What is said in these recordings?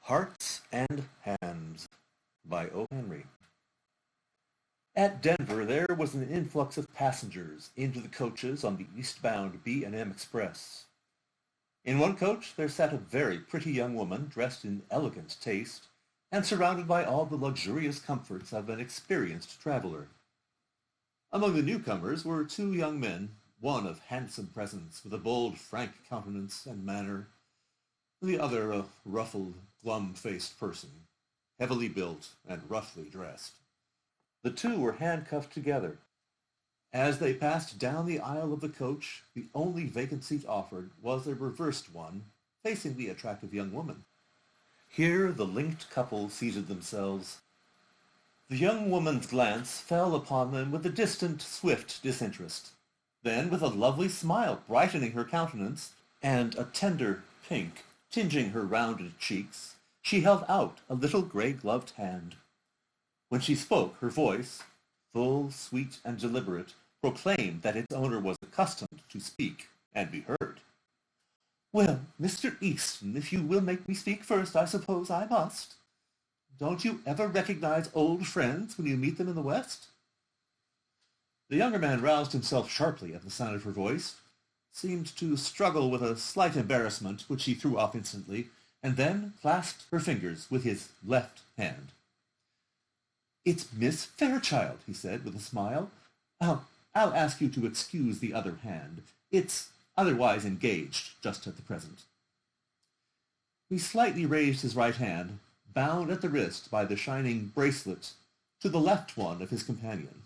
Hearts and Hands by O. Henry. At Denver there was an influx of passengers into the coaches on the eastbound B&M Express. In one coach there sat a very pretty young woman dressed in elegant taste and surrounded by all the luxurious comforts of an experienced traveler. Among the newcomers were two young men, one of handsome presence with a bold, frank countenance and manner, the other a ruffled, glum-faced person, heavily built and roughly dressed. The two were handcuffed together. As they passed down the aisle of the coach, the only vacant seat offered was a reversed one, facing the attractive young woman. Here the linked couple seated themselves. The young woman's glance fell upon them with a distant, swift disinterest. Then, with a lovely smile brightening her countenance, and a tender pink tinging her rounded cheeks, she held out a little gray-gloved hand. When she spoke, her voice, full, sweet, and deliberate, proclaimed that its owner was accustomed to speak and be heard. "Well, Mr. Easton, if you will make me speak first, I suppose I must. Don't you ever recognize old friends when you meet them in the West?" The younger man roused himself sharply at the sound of her voice, seemed to struggle with a slight embarrassment, which he threw off instantly, and then clasped her fingers with his left hand. "It's Miss Fairchild," he said with a smile. I'll ask you to excuse the other hand. It's otherwise engaged just at the present." He slightly raised his right hand, bound at the wrist by the shining bracelet, to the left one of his companion.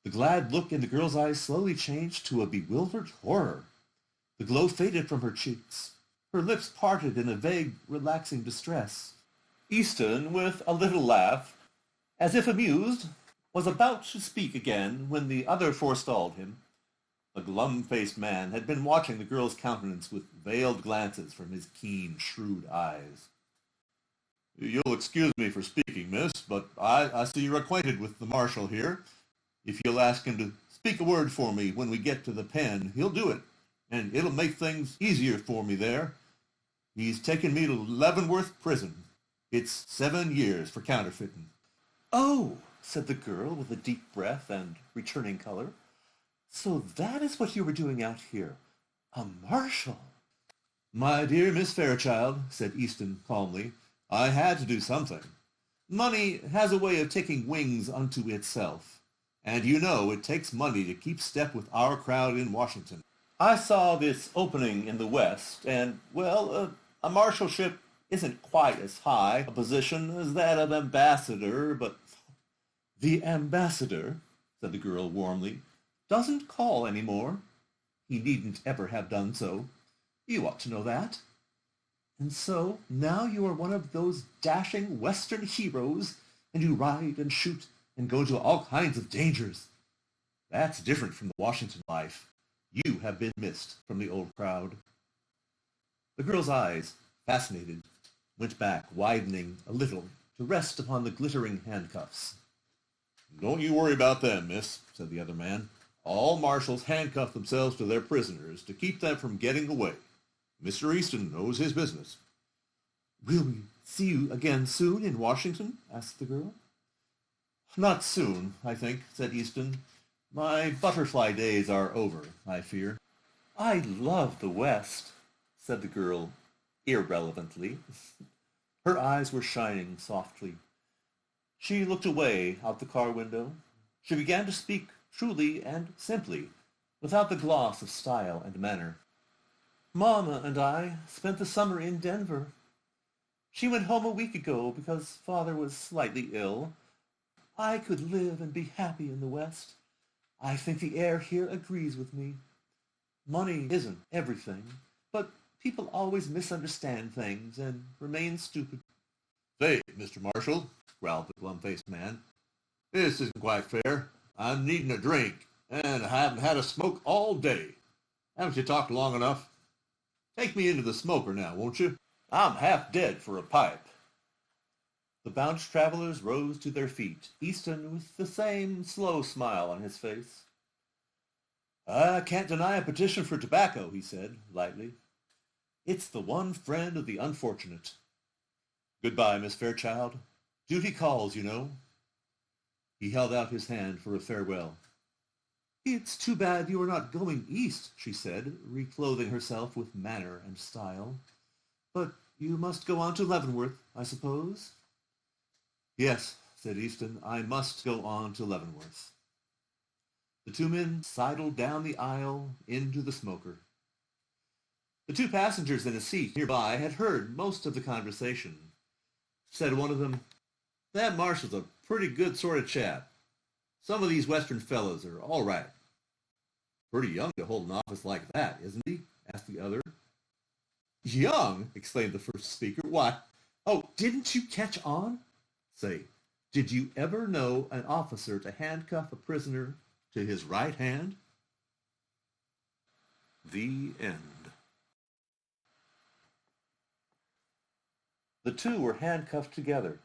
The glad look in the girl's eyes slowly changed to a bewildered horror. The glow faded from her cheeks. Her lips parted in a vague, relaxing distress. Easton, with a little laugh, as if amused, was about to speak again when the other forestalled him. The glum-faced man had been watching the girl's countenance with veiled glances from his keen, shrewd eyes. "You'll excuse me for speaking, miss, but I see you're acquainted with the marshal here. If you'll ask him to speak a word for me when we get to the pen, he'll do it, and it'll make things easier for me there. He's taken me to Leavenworth prison. It's 7 years for counterfeiting." "Oh," said the girl with a deep breath and returning color. "So that is what you were doing out here. A marshal." "My dear Miss Fairchild," said Easton calmly, "I had to do something. Money has a way of taking wings unto itself, and you know it takes money to keep step with our crowd in Washington. I saw this opening in the West, and, well, a marshalship isn't quite as high a position as that of ambassador, but—" "The ambassador," said the girl warmly, "doesn't call any more. He needn't ever have done so. You ought to know that. And so now you are one of those dashing Western heroes, and you ride and shoot and go to all kinds of dangers. That's different from the Washington life. You have been missed from the old crowd." The girl's eyes, fascinated, went back, widening a little to rest upon the glittering handcuffs. "Don't you worry about them, miss," said the other man. "All marshals handcuff themselves to their prisoners to keep them from getting away. Mr. Easton knows his business." "Will we see you again soon in Washington?" asked the girl. "Not soon, I think," said Easton. "My butterfly days are over, I fear." "I love the West," said the girl irrelevantly. Her eyes were shining softly. She looked away out the car window. She began to speak truly and simply, without the gloss of style and manner. "Mamma and I spent the summer in Denver. She went home a week ago because father was slightly ill. I could live and be happy in the West. I think the air here agrees with me. Money isn't everything, but people always misunderstand things and remain stupid." "Say, Mr. Marshall," growled the glum-faced man, "this isn't quite fair. I'm needing a drink, and I haven't had a smoke all day. Haven't you talked long enough? Take me into the smoker now, won't you? I'm half dead for a pipe." The bound travelers rose to their feet, Easton with the same slow smile on his face. "I can't deny a petition for tobacco," he said, lightly. "It's the one friend of the unfortunate." Goodbye, Miss Fairchild. Duty calls, you know. He held out his hand for a farewell. It's too bad you are not going east, she said, reclothing herself with manner and style. But you must go on to Leavenworth, I suppose? Yes, said Easton, I must go on to Leavenworth. The two men sidled down the aisle into the smoker. The two passengers in a seat nearby had heard most of the conversation. Said one of them, That Marshall's a pretty good sort of chap. Some of these Western fellows are all right. Pretty young to hold an office like that, isn't he? Asked the other. Young? Exclaimed the first speaker. Why? Oh, didn't you catch on? Say, did you ever know an officer to handcuff a prisoner to his right hand? The end. The two were handcuffed together.